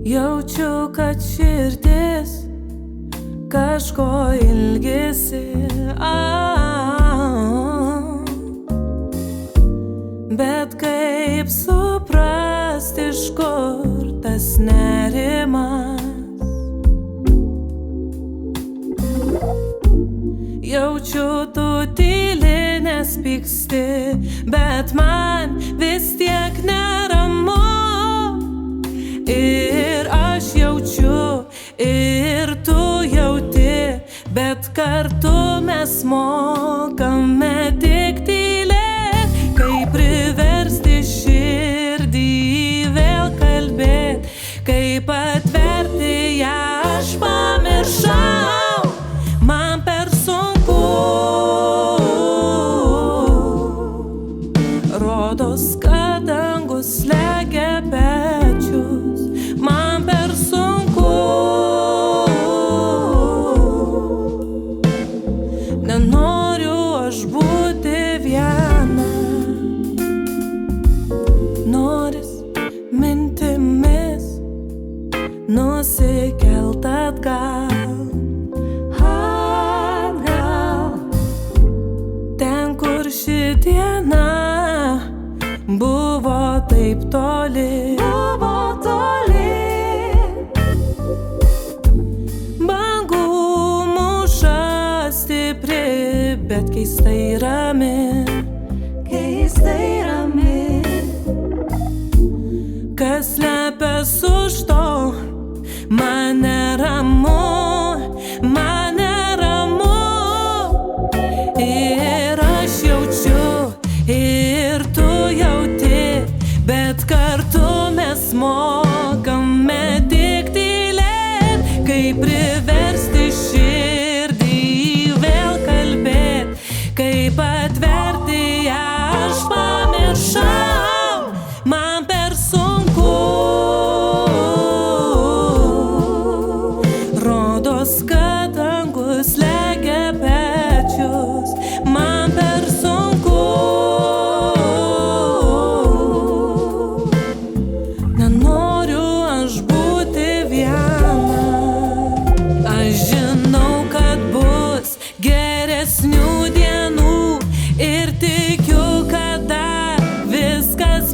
Jaučiu, kad širdis kažko ilgisi, bet kaip suprasti, iš kur tas nerimas? Jaučiu, tu tyli, nes pyksti, bet man vis tiek neramu. Ir aš jaučiu, ir tu jauti, bet kartu mes mokame tik tylėt. Kaip priversti širdį vėl kalbėt, kaip atverti ją aš pamiršau. Man per sunku, rodos, kad dangus slegia pečius. Man per sunku, nenoriu aš būti viena. Noris mintimis nusikelt atgal, ten, kur ši diena buvo taip toli. Bangų muša stipri, bet keistai rami. Kas slepias už to? Man neramu, man neramu. Ir aš jaučiu, ir tu jauti, bet kartu mes mokame tik tylėt. Kaip priversti širdį vėl kalbėt, kaip atverti ją aš pamiršau. Man per sunku, rodos, kad dangus slegia pečius. Man per sunku, nenoriu aš būti viena. Aš žinau, kad bus geresnių dienų ir tikiu, kad dar viskas